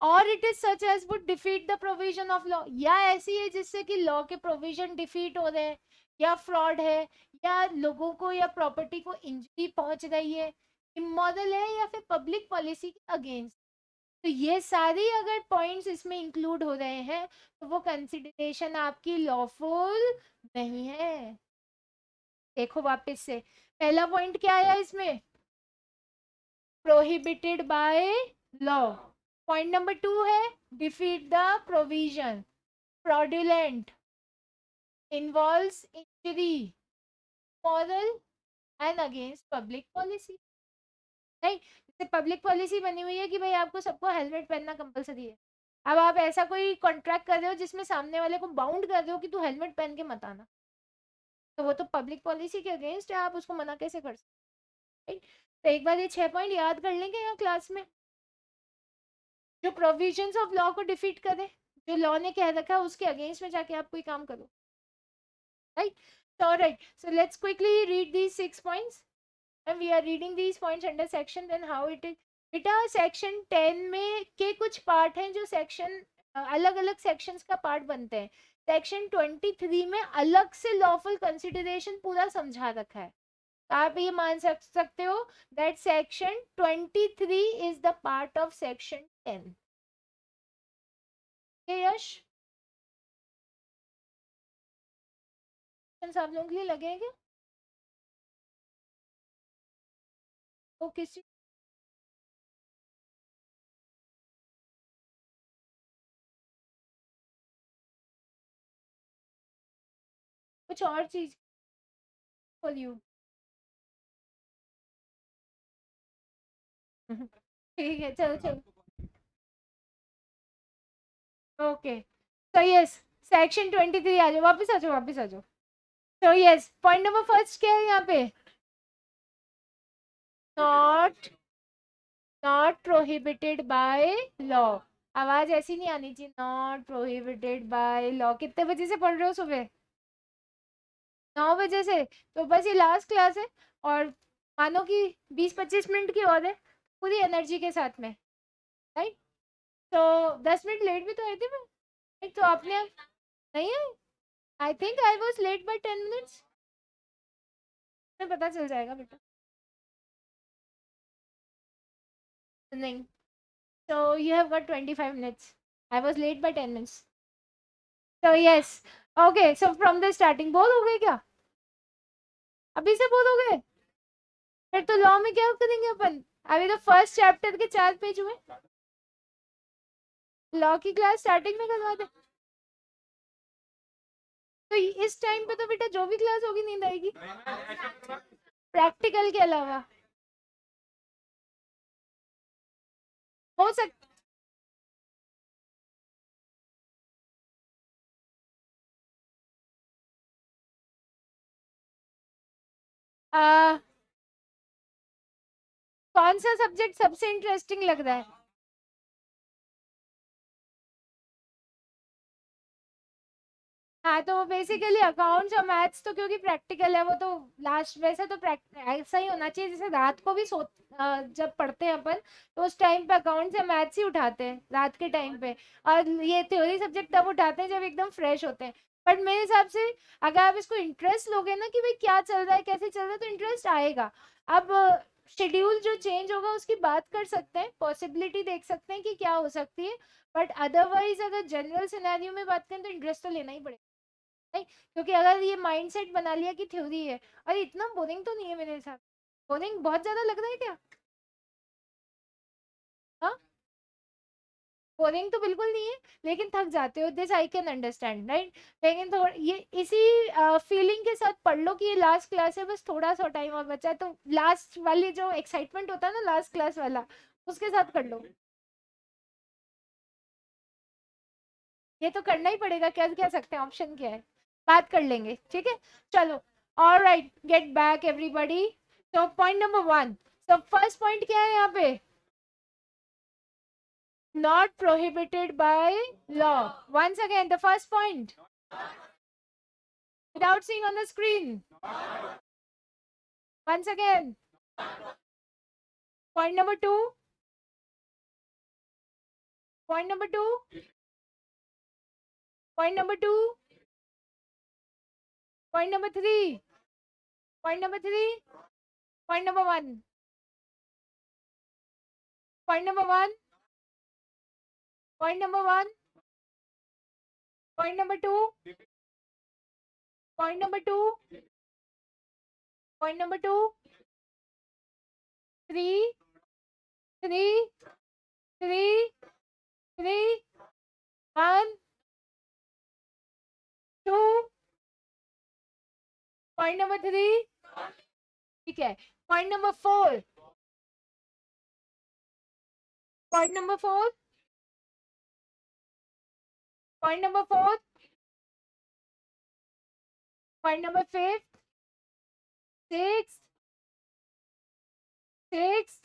और it is such as would defeat the provision of law, या ऐसी है जिससे कि लॉ के प्रोविजन डिफीट हो रहे हैं, या फ्रॉड है, या लोगों को या प्रॉपर्टी को इंजरी पहुंच रही है, इमोरल है, या फिर पब्लिक पॉलिसी के अगेंस्ट, तो ये सारी अगर पॉइंट्स इसमें इंक्लूड हो रहे हैं, तो वो कंसिडरेशन आपकी लॉफुल नहीं है। देखो वापस से, पहला पॉइंट क्या आया इसमें, prohibited by law. Point number 2 है defeat the provision, fraudulent, involves injury, moral and against public policy, नहीं? जैसे पब्लिक पॉलिसी बनी हुई है कि भाई आपको सबको हेलमेट पहनना कंपलसरी है, अब आप ऐसा कोई कॉन्ट्रैक्ट कर रहे हो जिसमें सामने वाले को बाउंड कर रहे हो कि तू हेलमेट पहन के मत आना, तो वो तो पब्लिक पॉलिसी के अगेंस्ट है, आप उसको मना कैसे कर सकते, right? तो एक बार ये 6 पॉइंट याद कर लेंगे यहाँ क्लास में, जो प्रोविजंस ऑफ लॉ को डिफीट करे, जो लॉ ने कह रखा है उसके अगेंस्ट में जाके आप कोई काम करो, right? So right, so let's quickly read these 6 points, and we are reading these points under section, then how it is। बेटा सेक्शन 10 में के कुछ पार्ट हैं जो सेक्शन अलग अलग सेक्शंस का पार्ट बनते हैं, सेक्शन 23 में अलग से लॉफुल कंसिडरेशन पूरा समझा रखा है, तो आप ये मान सकते हो that section 23 is the part of section 10। यश आप लोगों के लिए लगेगा वो किसी कुछ और चीज फॉर यू? ठीक है, चलो चलो, ओके। तो यस, सेक्शन 23 आ जाओ, वापस आ जाओ, वापस आ जाओ। तो यस, पॉइंट नंबर फर्स्ट क्या है यहाँ पे, not not prohibited by law. आवाज ऐसी नहीं आनी चाहिए, नॉट प्रोहिबिटेड बाय लॉ। कितने बजे से पढ़ रहे हो सुबह? 9 बजे से? तो बस ये लास्ट क्लास है, और मानो कि 20-25 मिनट की और है, पूरी एनर्जी के साथ में, राइट? तो 10 मिनट लेट भी तो आए थे मैं, right? तो आपने नहीं है, I think I was late by 10 minutes, में पता चल जाएगा बेटा। नहीं, तो you have got 25 minutes. I was late by 10 minutes. So yes, okay, so from the starting bore हो गए क्या? अभी से बोर हो गए? फिर तो लॉ में क्या करेंगे अपन? अभी तो फर्स्ट चैप्टर के 4 पेज हुए. लॉ की क्लास स्टार्टिंग में करवा दे. तो इस टाइम पे तो बेटा जो भी क्लास होगी नींद आएगी, प्रैक्टिकल के अलावा. हो सकता. कौन सा सब्जेक्ट सबसे इंटरेस्टिंग लग रहा है? हाँ तो बेसिकली अकाउंट्स और मैथ्स तो क्योंकि प्रैक्टिकल है वो तो लास्ट. वैसे तो ऐसा ही होना चाहिए जैसे रात को भी जब पढ़ते हैं अपन तो उस टाइम पे अकाउंट्स या मैथ्स ही उठाते हैं रात के टाइम पे. और ये थ्योरी सब्जेक्ट तब उठाते हैं जब एकदम फ्रेश होते हैं. बट मेरे हिसाब से अगर आप इसको इंटरेस्ट लोगे ना कि भाई क्या चल रहा है कैसे चल रहा है तो इंटरेस्ट आएगा. अब शेड्यूल जो चेंज होगा उसकी बात कर सकते हैं, पॉसिबिलिटी देख सकते हैं कि क्या हो सकती है. बट अदरवाइज अगर जनरल सिनेरियो में बात करें तो इंटरेस्ट तो लेना ही पड़ेगा. नहीं, क्योंकि अगर ये माइंडसेट बना लिया कि थ्योरी है, और इतना बोरिंग तो नहीं है मेरे हिसाब. बोरिंग बहुत ज्यादा लग रहा है क्या? हाँ, बोरिंग तो बिल्कुल नहीं है. लेकिन थक जाते हो, this I can understand right. लेकिन थोड़ा ये इसी फीलिंग के साथ पढ़ लो कि ये लास्ट क्लास है, बस थोड़ा सा टाइम और बचा है, तो लास्ट वाली जो एक्साइटमेंट होता है ना लास्ट क्लास वाला, उसके साथ कर लो. ये तो करना ही पड़ेगा, क्या क्या सकते हैं, ऑप्शन क्या है. बात कर लेंगे ठीक है. चलो. Alright, get back everybody. तो पॉइंट नंबर 1. तो फर्स्ट पॉइंट क्या है यहाँ पे? Not prohibited by law. Once again, the first point. Without seeing on the screen. Once again. Point number 2. Point number 2. Point number 2. Point number 3. Point number 3. Point number 1. Point number 1. Point number 1. Point number 2. Point number 2. Point number 2. 3. 3. 3. 3. 1. 2. Point number 3. ठीक है. Point number 4. Point number 4. Point number 4. Point number 5. 6. 6.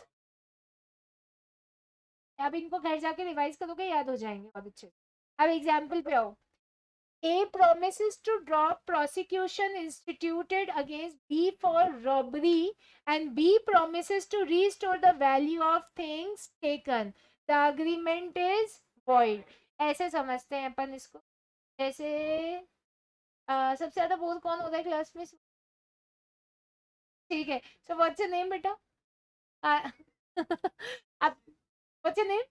अब इनको घर जाके रिवाइज करोगे याद हो जाएंगे बहुत अच्छे. अब एग्जाम्पल पे आओ. A promises to drop prosecution instituted against B for robbery and B promises to restore the value of things taken. The agreement is void. ऐसे समझते हैं अपन इसको. जैसे सबसे ज्यादा बोल कौन होता है क्लास में? ठीक है. सो व्हाट्स योर नेम बेटा? अब व्हाट्स योर नेम?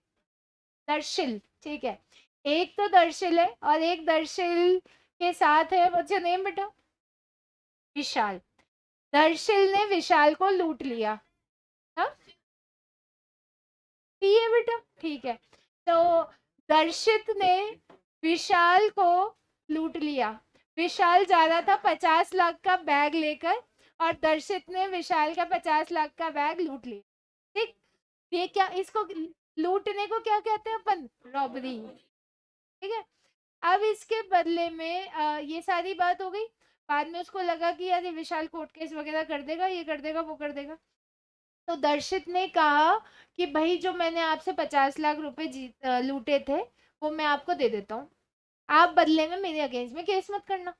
दर्शिल. ठीक है. एक तो दर्शिल है और एक दर्शिल के साथ है. व्हाट्स योर नेम बेटा? विशाल. दर्शिल ने विशाल को लूट लिया. हाँ, है बेटा. ठीक है. तो दर्शित ने विशाल को लूट लिया. विशाल जा रहा था 50 लाख का बैग लेकर और दर्शित ने विशाल का 50 लाख का बैग लूट लिया. ठीक. ये क्या, इसको लूटने को क्या कहते हैं अपन? रॉबरी. ठीक है. अब इसके बदले में ये सारी बात हो गई. बाद में उसको लगा कि यार ये विशाल कोर्ट केस वगैरह कर देगा, ये कर देगा, वो कर देगा. तो दर्शित ने कहा कि भाई जो मैंने आपसे 50 लाख रुपए लूटे थे वो मैं आपको दे देता हूँ, आप बदले में मेरे अगेंस्ट में केस मत करना.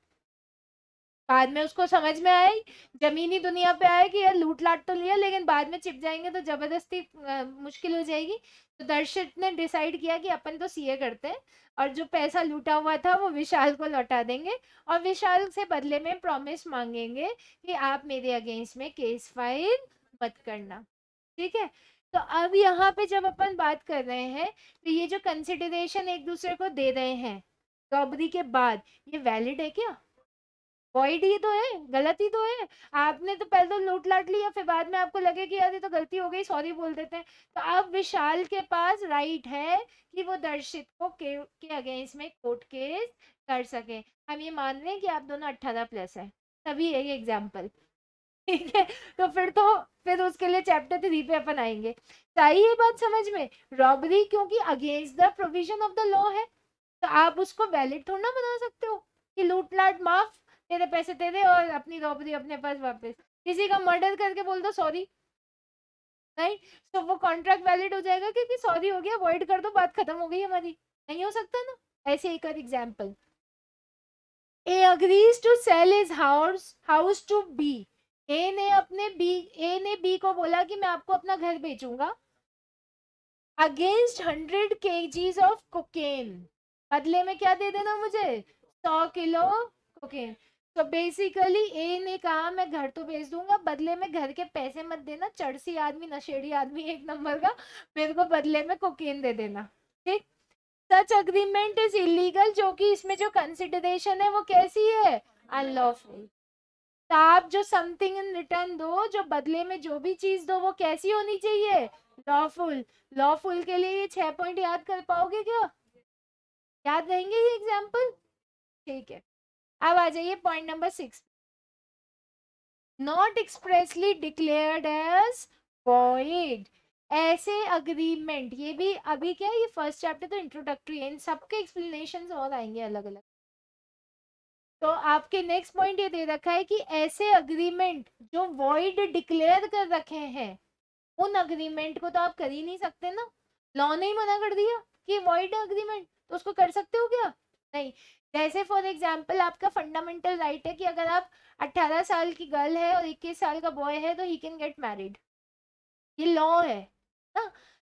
बाद में उसको समझ में आया, जमीनी दुनिया पे आया कि यार लूट लाट तो लिया लेकिन बाद में चिप जाएंगे तो जबरदस्ती मुश्किल हो जाएगी. तो दर्शित ने डिसाइड किया कि अपन तो सीए करते हैं और जो पैसा लूटा हुआ था वो विशाल को लौटा देंगे और विशाल से बदले में प्रॉमिस मांगेंगे कि आप मेरे अगेंस्ट में केस फाइल मत करना. ठीक है. तो अब यहाँ पे जब अपन बात कर रहे हैं तो ये जो कंसिडरेशन एक दूसरे को दे रहे हैं रॉबरी के बाद, ये वैलिड है क्या? वॉइड ही तो है, गलत ही तो है। आपने तो पहले तो लूट लाट लिया, फिर बाद में आपको लगे कि यार ये तो गलती हो गई, सॉरी बोल देते हैं। तो अब विशाल के पास राइट है कि वो दर्शित को के अगेंस्ट में कोर्ट केस कर सके। हम ये मान रहे हैं कि आप दोनों 18+ है, तभी है ये एग्जाम्पल। ठीक है, तो फिर उसके लिए चैप्टर 3 पे अपन आएंगे। तो आई ये बात समझ में? रॉबरी क्योंकि against the provision of the law है, तो आप उसको वैलिड थोड़ा ना बना सकते हो कि लूट लाट माफ, तेरे पैसे तेरे और अपनी रॉबरी अपने पास वापस। किसी का मर्डर करके बोल दो सॉरी, नहीं तो वो कॉन्ट्रैक्ट वैलिड हो जाएगा क्योंकि सॉरी हो गया, वॉइड कर दो, बात खत्म हो गई हमारी। नहीं हो सकता ना। ऐसे एक और example, A agrees to sell his house to B. A ने बी को बोला कि मैं आपको अपना घर बेचूंगा अगेंस्ट 100 kgs ऑफ कोकेन। बदले में क्या दे देना मुझे? 100 किलो कोकेन। तो बेसिकली ए ने कहा मैं घर तो बेच दूंगा, बदले में घर के पैसे मत देना, चरसी आदमी नशेड़ी आदमी एक नंबर का, मेरे को बदले में कोकेन दे देना। ठीक, सच अग्रीमेंट इज इलीगल, जो कि इसमें जो कंसिडरेशन है वो कैसी है? अनलॉफुल। तो आप जो समथिंग इन रिटर्न दो, जो बदले में जो भी चीज दो, वो कैसी होनी चाहिए? लॉफुल। लॉफुल के लिए ये 6 पॉइंट याद कर पाओगे क्या? याद रहेंगे ये एग्जाम्पल? ठीक है, अब आ जाइए point number 6, not expressly declared as void. ऐसे अग्रीमेंट, ये भी अभी क्या है, ये फर्स्ट चैप्टर तो इंट्रोडक्टरी है, इन सबके एक्सप्लेनेशन और आएंगे अलग अलग। तो आपके नेक्स्ट पॉइंट ये दे रखा है कि ऐसे अग्रीमेंट जो वॉइड डिक्लेयर कर रखे हैं, उन अग्रीमेंट को तो आप कर ही नहीं सकते ना। लॉ ने ही मना कर दिया कि वॉइड अग्रीमेंट, तो उसको कर सकते हो क्या? नहीं। जैसे फॉर एग्जाम्पल आपका फंडामेंटल राइट है कि अगर आप 18 साल की गर्ल है और 21 साल का बॉय है तो ही कैन गेट मैरिड, ये लॉ है ना।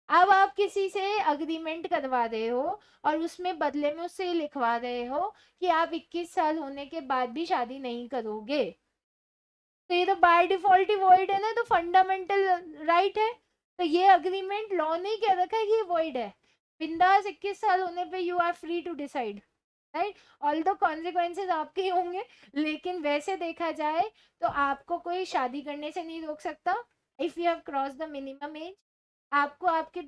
अब आप किसी से अग्रीमेंट करवा रहे हो और उसमें बदले में उससे लिखवा रहे हो कि आप 21 साल होने के बाद भी शादी नहीं करोगे, तो ये तो बाय डिफॉल्ट ही वॉइड है ना, तो फंडामेंटल राइट है। तो ये अग्रीमेंट लॉ ने क्या रखा है कि ये वॉइड है। बिंदास 21 साल होने पे you are free to decide, right. All the consequences आपके ही होंगे, लेकिन वैसे देखा जाए तो आपको कोई शादी करने से नहीं रोक सकता if you have cross the minimum age. आपको आपके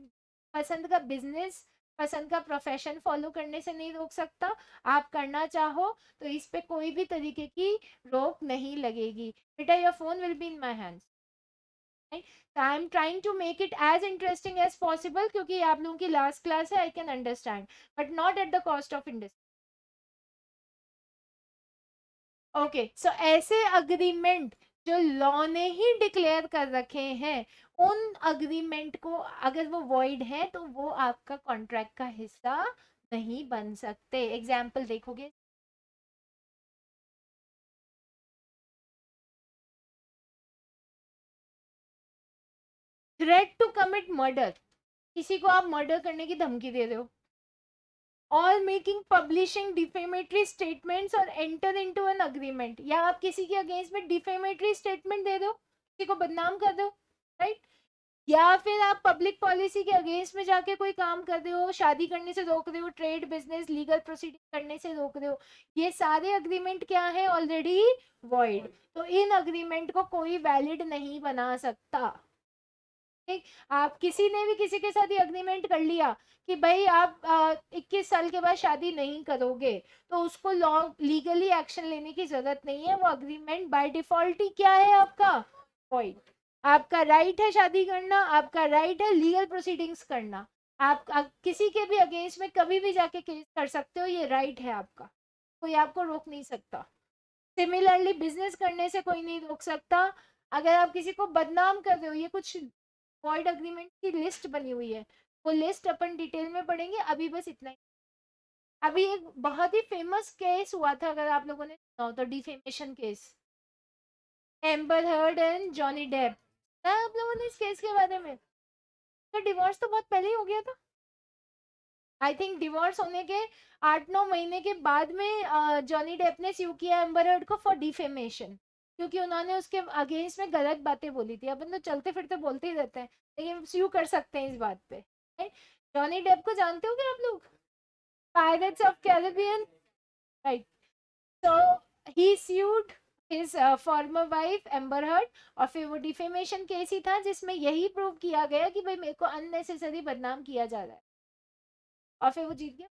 पसंद का बिजनेस, पसंद का प्रोफेशन फॉलो करने से नहीं रोक सकता। आप करना चाहो तो इस पे कोई भी तरीके की रोक नहीं लगेगी। बेटा your phone will be in my hands, I am trying to make it as interesting as possible, क्योंकि आप लोगों की लास्ट क्लास है, I can understand, but not at the cost of industry. Okay, so ऐसे अग्रीमेंट जो लॉ ने ही डिक्लेयर कर रखे हैं, उन अग्रीमेंट को अगर वो वॉइड है तो वो आपका कॉन्ट्रैक्ट का हिस्सा नहीं बन सकते। एग्जाम्पल देखोगे, थ्रेट टू कमिट मर्डर, किसी को आप मर्डर करने की धमकी दे रहे हो, और मेकिंग पब्लिशिंग डिफेमेटरी स्टेटमेंट्स और एंटर इनटू एन अग्रीमेंट, या आप किसी के अगेंस्ट में डिफेमेटरी स्टेटमेंट दे दो, किसी को बदनाम कर दो, राइट। या फिर आप पब्लिक पॉलिसी के अगेंस्ट में जाके कोई काम कर रहे हो, शादी करने से रोक रहे हो, ट्रेड बिजनेस लीगल प्रोसीडिंग करने से रोक रहे हो, ये सारे अग्रीमेंट क्या है? Already void. तो इन अग्रीमेंट को कोई वैलिड नहीं बना सकता। ठीक, आप किसी ने भी किसी के साथ ही अग्रीमेंट कर लिया कि भाई आप 21 साल के बाद शादी नहीं करोगे, तो उसको लॉ लीगली एक्शन लेने की जरूरत नहीं है, वो अग्रीमेंट बाय डिफॉल्ट ही क्या है आपका? वॉइड। आपका राइट है शादी करना, आपका राइट है लीगल प्रोसीडिंग्स करना, आप किसी के भी अगेंस्ट में कभी भी जाके केस कर सकते हो, ये राइट है आपका, कोई आपको रोक नहीं सकता। सिमिलरली बिजनेस करने से कोई नहीं रोक सकता। अगर आप किसी को बदनाम कर रहे हो, ये कुछ वॉइड अग्रीमेंट की लिस्ट बनी हुई है, वो लिस्ट अपन डिटेल में पढ़ेंगे, अभी बस इतना ही। अभी एक बहुत ही फेमस केस हुआ था, अगर आप लोगों ने सुना हो तो, defamation case, Amber Heard and Johnny Depp. ना आप लोगों ने इस केस के बारे में? तो डिवोर्स तो बहुत पहले ही हो गया था, आई थिंक डिवोर्स होने के 8-9 महीने के बाद में जॉनी डेप ने स्यू किया एम्बर हर्ड को फॉर डिफेमेशन। क्योंकि उन्होंने उसके अगेंस्ट में गलत बातें बोली थी। अपन तो चलते फिरते बोलते ही रहते हैं, लेकिन स्यू कर सकते हैं इस बात पे। जॉनी डेप को जानते हो क्या आप लोग? Pirates of Caribbean, right. So he sued his former wife amber heard, और फिर वो डिफेमेशन केस ही था जिसमें यही प्रूव किया गया कि भाई मेरे को अननेसेसरी बदनाम किया जा रहा है, और फिर वो जीत गया।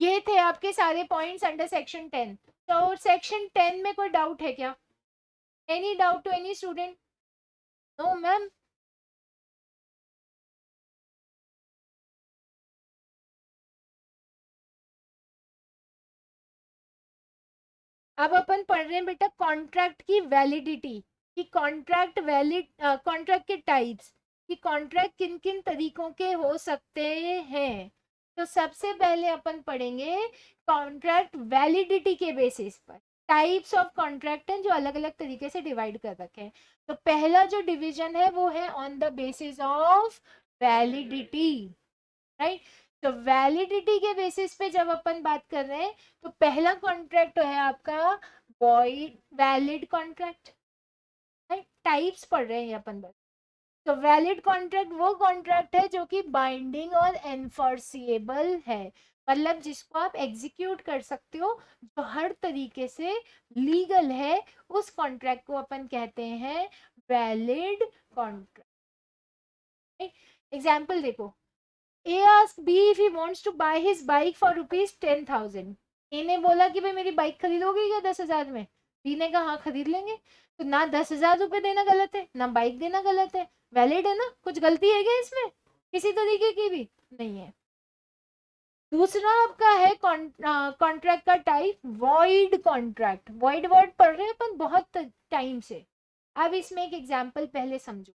ये थे आपके सारे पॉइंट्स अंडर सेक्शन 10। तो सेक्शन 10 में कोई डाउट है क्या? Any doubt to any student? No ma'am. अब अपन पढ़ रहे हैं बेटा कॉन्ट्रैक्ट की वैलिडिटी, कि कॉन्ट्रैक्ट वैलिड, कॉन्ट्रैक्ट के टाइप्स, कि कॉन्ट्रैक्ट किन किन तरीकों के हो सकते हैं। तो सबसे पहले अपन पढ़ेंगे कॉन्ट्रैक्ट वैलिडिटी के बेसिस पर। टाइप्स ऑफ कॉन्ट्रैक्ट हैं जो अलग अलग तरीके से डिवाइड कर रखे हैं। तो पहला जो डिवीजन है वो है on the basis of validity, right. तो वैलिडिटी के बेसिस पे जब अपन बात कर रहे हैं, तो पहला कॉन्ट्रैक्ट है आपका void valid contract, right. Types पढ़ रहे हैं अपन बस। तो वैलिड कॉन्ट्रैक्ट वो कॉन्ट्रैक्ट है जो कि बाइंडिंग और एनफोर्सिएबल है, मतलब जिसको आप एग्जीक्यूट कर सकते हो, जो हर तरीके से लीगल है, उस कॉन्ट्रैक्ट को अपन कहते हैं वैलिड कॉन्ट्रैक्ट। एग्जाम्पल देखो, A asked B if he wants to buy his bike for rupees 10,000. A ने बोला कि भाई मेरी बाइक खरीदोगे क्या 10,000 में? B ने कहा हाँ खरीद लेंगे। तो ना 10,000 रुपए देना गलत है, ना बाइक देना गलत है, वैलिड है ना? कुछ गलती है क्या इसमें किसी तरीके की भी? नहीं है। दूसरा आपका है कॉन्ट्रैक्ट का type void contract. Void word पढ़ रहे हैं अपन बहुत टाइम से। अब इसमें एक एग्जाम्पल पहले समझो,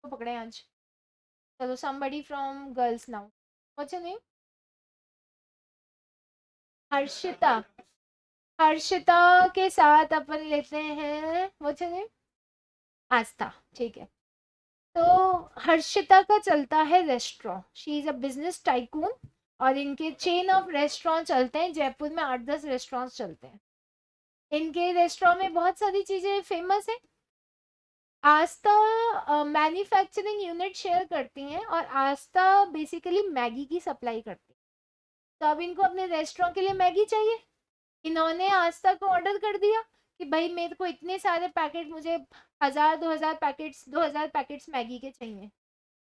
तो पकड़े आज। चलो somebody from girls now. What's your name? Harshita. Harshita के साथ अपन लेते हैं व्हाट्स योर नेम? आस्था, ठीक है। तो हर्षिता का चलता है restaurant, she is a business tycoon, और इनके चेन ऑफ रेस्टोरेंट चलते हैं जयपुर में, 8-10 रेस्टोरेंट्स चलते हैं। इनके रेस्टोरेंट में बहुत सारी चीजें फेमस है। आस्था मैन्युफैक्चरिंग यूनिट शेयर करती हैं, और आस्था बेसिकली मैगी की सप्लाई करती है। तो अब इनको अपने रेस्टोरेंट के लिए मैगी चाहिए, इन्होंने आस्था को ऑर्डर कर दिया कि भाई मेरे को इतने सारे पैकेट, मुझे 1,000 2,000 पैकेट्स मैगी के चाहिए।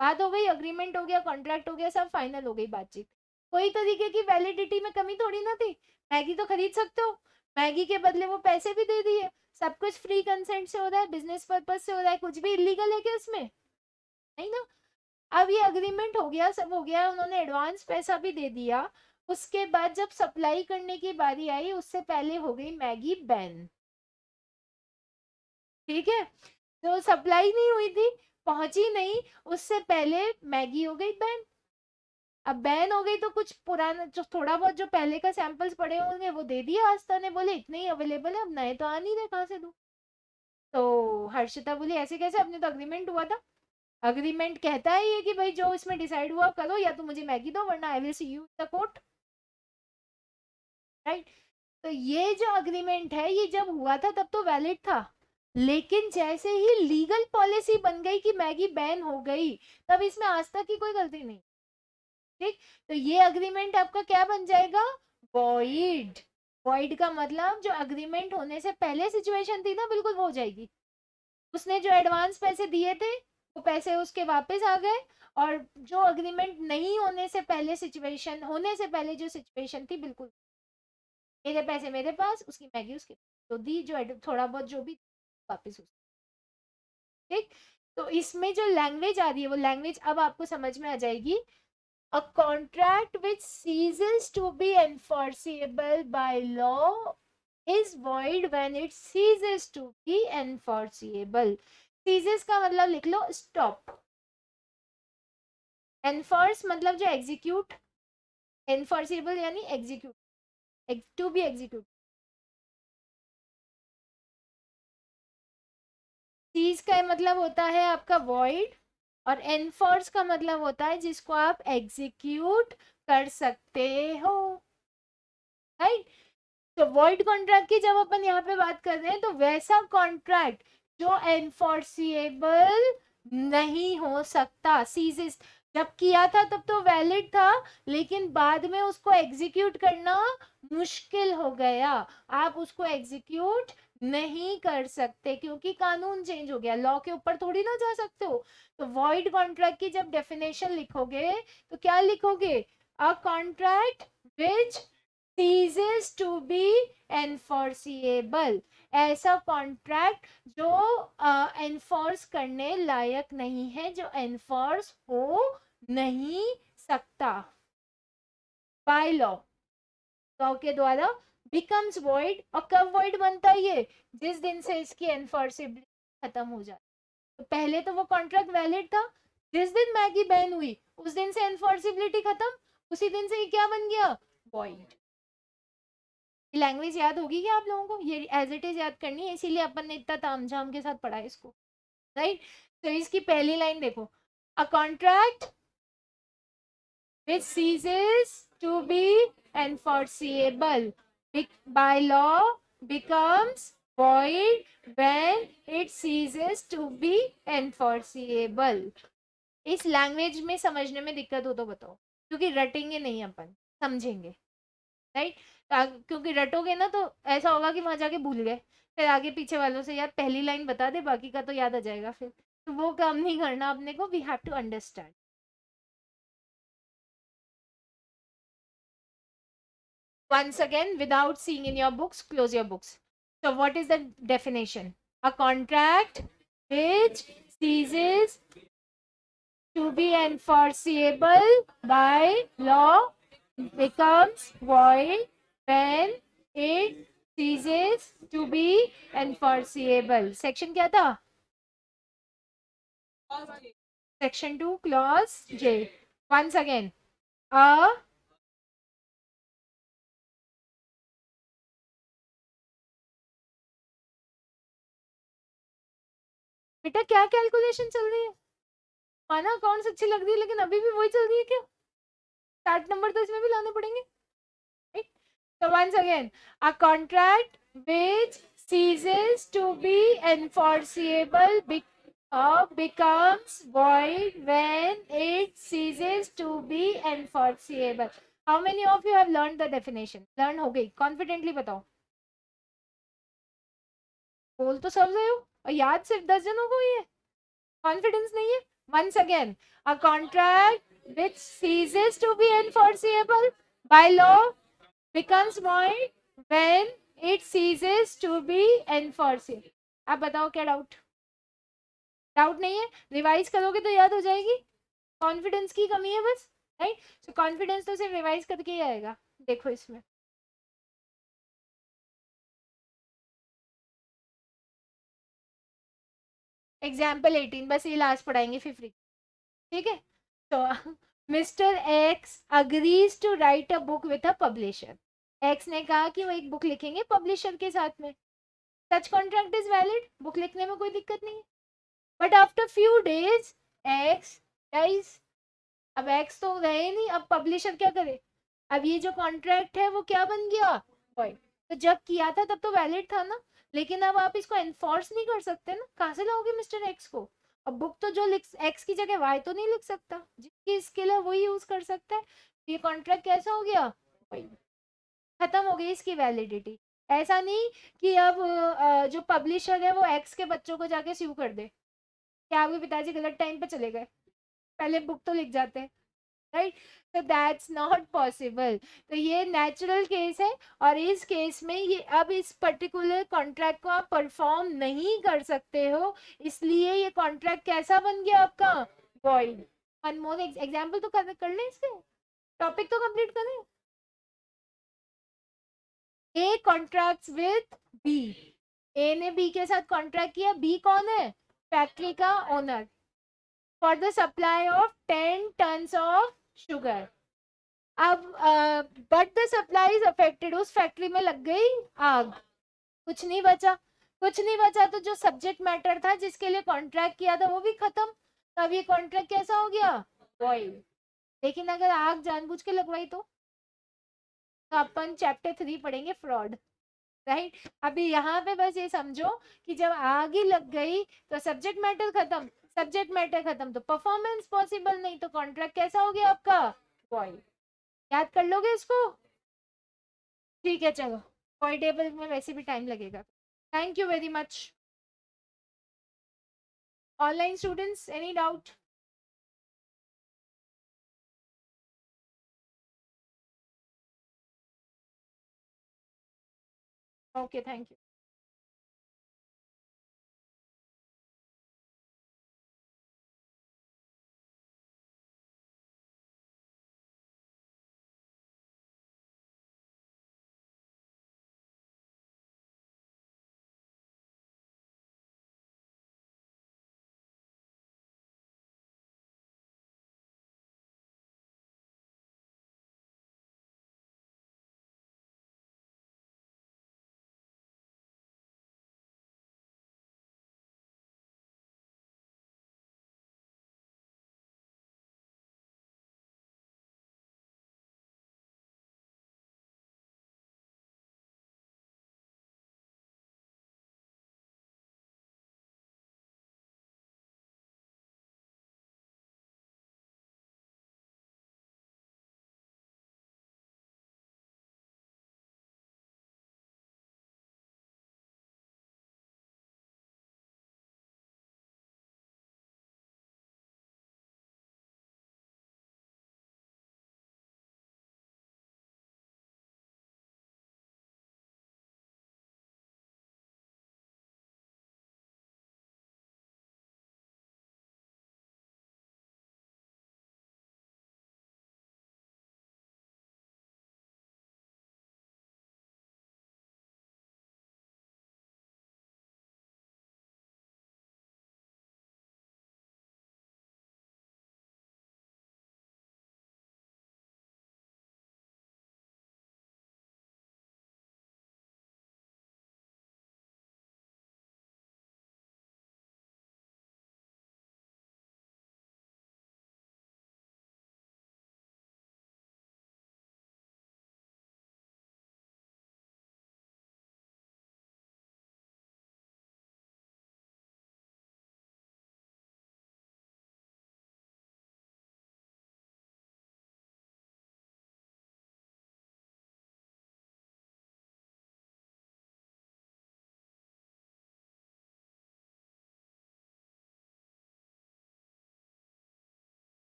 बात हो गई, अग्रीमेंट हो गया, कॉन्ट्रैक्ट हो गया, सब फाइनल हो गई बातचीत। कोई तरीके की वैलिडिटी में कमी थोड़ी ना थी, मैगी तो खरीद सकते हो। मैगी के बदले वो पैसे भी दे दिए, सब कुछ फ्री कंसेंट से हो रहा है, बिजनेस पर्पज से हो रहा है, कुछ भी इलीगल है क्या इसमें? नहीं ना। अब ये अग्रीमेंट हो गया, सब हो गया, उन्होंने एडवांस पैसा भी दे दिया। उसके बाद जब सप्लाई करने की बारी आई, उससे पहले हो गई मैगी बैन, ठीक है। तो सप्लाई नहीं हुई थी, पहुंची नहीं, उससे पहले मैगी हो गई बैन। अब बैन हो गई तो कुछ पुराना जो थोड़ा बहुत जो पहले का सैंपल्स पड़े होंगे वो दे दिया आस्था ने, बोले इतने ही अवेलेबल है, अब नए तो आ नहीं रहे, कहाँ से दूं? तो हर्षिता बोली ऐसे कैसे, अपने तो अग्रीमेंट हुआ था। अग्रीमेंट कहता है ये कि भाई जो इसमें डिसाइड हुआ करो, या तो मुझे मैगी दो वरना I will see you the court, right. तो ये जो अग्रीमेंट है ये जब हुआ था तब तो वैलिड था, लेकिन जैसे ही लीगल पॉलिसी बन गई कि मैगी बैन हो गई, तब इसमें आस्था की कोई गलती नहीं, ठीक। तो ये अग्रीमेंट आपका क्या बन जाएगा? वॉइड। वॉइड का मतलब जो अग्रीमेंट होने से पहले सिचुएशन थी ना, बिल्कुल वो हो जाएगी। उसने जो एडवांस पैसे दिए थे वो पैसे उसके वापस आ गए, और जो अग्रीमेंट नहीं होने से पहले सिचुएशन, होने से पहले जो सिचुएशन थी, बिल्कुल मेरे पैसे मेरे पास, उसकी मैगी उसके, तो दी जो थोड़ा बहुत जो भी वापस उसकी, ठीक। तो इसमें जो लैंग्वेज आ रही है वो लैंग्वेज अब आपको समझ में आ जाएगी। A contract which ceases to be enforceable by law is void when it ceases to be enforceable. Ceases का मतलब लिख लो stop, enforce मतलब जो execute, enforceable यानी execute, to be execute। Cease का मतलब होता है आपका void, और एनफोर्स का मतलब होता है जिसको आप एग्जीक्यूट कर सकते हो, राइट। तो वॉइड कॉन्ट्रैक्ट की जब अपन यहाँ पे बात कर रहे हैं तो वैसा कॉन्ट्रैक्ट जो एनफोर्सिएबल नहीं हो सकता, सीजेस जब किया था तब तो वैलिड था, लेकिन बाद में उसको एग्जीक्यूट करना मुश्किल हो गया, आप उसको एग्जीक्यूट नहीं कर सकते क्योंकि कानून चेंज हो गया, लॉ के ऊपर थोड़ी ना जा सकते हो। तो वॉइड कॉन्ट्रैक्ट की जब डेफिनेशन लिखोगे तो क्या लिखोगे, a contract which ceases to be enforceable, ऐसा कॉन्ट्रैक्ट जो एनफोर्स करने लायक नहीं है, जो एनफोर्स हो नहीं सकता बाय लॉ, लॉ के द्वारा बिकम्स वॉइड। और कब वॉइड बनता है ये, जिस दिन से इसकी एनफोर्सेबिलिटी खत्म हो जाती। तो पहले तो वो कॉन्ट्रैक्ट वैलिड था, जिस दिन मैगी बैन हुई उस दिन से एनफोर्सेबिलिटी खत्म, उसी दिन से ये क्या बन गया, वॉइड। लैंग्वेज याद होगी क्या आप लोगों को, ये एज इट इज याद करनी है, इसीलिए अपन ने इतना तामझाम के साथ पढ़ा है इसको, राइट। तो इसकी पहली लाइन देखो, a contract which ceases to be enforceable by law becomes void when it ceases to be enforceable। इस लैंग्वेज में समझने में दिक्कत हो तो बताओ, क्योंकि रटेंगे नहीं अपन, समझेंगे, राइट। क्योंकि रटोगे ना तो ऐसा होगा कि वहां जाके भूल गए, फिर आगे पीछे वालों से यार पहली लाइन बता दे बाकी का तो याद आ जाएगा, फिर तो वो काम नहीं करना अपने को, we have to understand. Once again, without seeing in your books, close your books. So what is the definition? A contract which ceases to be enforceable by law becomes void when it ceases to be enforceable. Section क्या था? Section 2, clause J. Once again, a बेटा क्या कैलकुलेशन चल रही है, माना अकाउंट्स अच्छी लग रही है लेकिन अभी भी वही चल रही है क्या, 60 नंबर तो इसमें भी लाने पड़ेंगे, right? So once again, a contract which ceases to be enforceable becomes void when it ceases to be enforceable. How many of you have learned the definition? Learn हो गई, confidently बताओ, बोल तो सब रहे हो और याद सिर्फ 10 जनों को ही है, कॉन्फिडेंस नहीं है। Once again, a contract which ceases to be enforceable by law becomes void when it ceases to be enforceable। आप बताओ क्या डाउट, डाउट नहीं है, रिवाइज करोगे तो याद हो जाएगी, कॉन्फिडेंस की कमी है बस, राइट। सो कॉन्फिडेंस तो सिर्फ रिवाइज करके ही आएगा, देखो इसमें एग्जाम्पल 18, बस ये लास्ट पढ़ाएंगे फिर फ्री, ठीक है। तो mister X agrees to write a book with a publisher, X ने कहा कि वो एक बुक लिखेंगे पब्लिशर के साथ में, such contract is valid, book लिखने में कोई दिक्कत नहीं है। But after few days X dies, अब एक्स तो रहे नहीं, अब पब्लिशर क्या करे, अब ये जो कॉन्ट्रैक्ट है वो क्या बन गया, void। तो जब किया था तब तो वैलिड था ना, लेकिन अब आप इसको एनफोर्स नहीं कर सकते ना, कहाँ से लाओगे मिस्टर एक्स को, अब बुक तो जो लिख एक्स की जगह वाई तो नहीं लिख सकता, जिसकी स्किल है वही यूज कर सकता है, ये कॉन्ट्रैक्ट कैसा हो गया, void, खत्म हो गई इसकी वैलिडिटी। ऐसा नहीं कि अब जो पब्लिशर है वो एक्स के बच्चों को जाके स्यू कर दे, क्या आपके पिताजी गलत टाइम पे चले गए, पहले बुक तो लिख जाते हैं, राइट। तो दैट्स नॉट पॉसिबल, तो ये नेचुरल केस है, और इस केस में ये अब इस पर्टिकुलर कॉन्ट्रैक्ट को आप परफॉर्म नहीं कर सकते हो, इसलिए ये कॉन्ट्रैक्ट कैसा बन गया आपका, वॉइड। वन मोर एग्जांपल तो कर लें, इसके टॉपिक तो कंप्लीट करें। ए कॉन्ट्रैक्ट्स विथ बी, ए ने बी के साथ कॉन्ट्रैक्ट किया, बी कौन है, फैक्ट्री का owner, for the supply of 10 tons of sugar. अब but the supply is affected, उस फैक्ट्री में लग गई आग, कुछ नहीं बचा, कुछ नहीं बचा, तो जो सब्जेक्ट मैटर था जिसके लिए कॉन्ट्रैक्ट किया था वो भी खत्म, तो अब ये कॉन्ट्रैक्ट कैसा हो गया, वॉइड। लेकिन अगर आग जानबूझ के लगवाई तो अपन चैप्टर 3 पढ़ेंगे फ्रॉड, राइट। अभी यहाँ पे बस ये समझो कि जब आग ही लग गई तो सब्जेक्ट मैटर खत्म, सब्जेक्ट मैटर खत्म तो परफॉर्मेंस पॉसिबल नहीं, तो कॉन्ट्रैक्ट कैसा हो गया आपका, वॉइड। याद कर लोगे इसको? ठीक है चलो, वॉइड टेबल में वैसे भी टाइम लगेगा। Thank you very much. Online students, any doubt? Okay, thank you.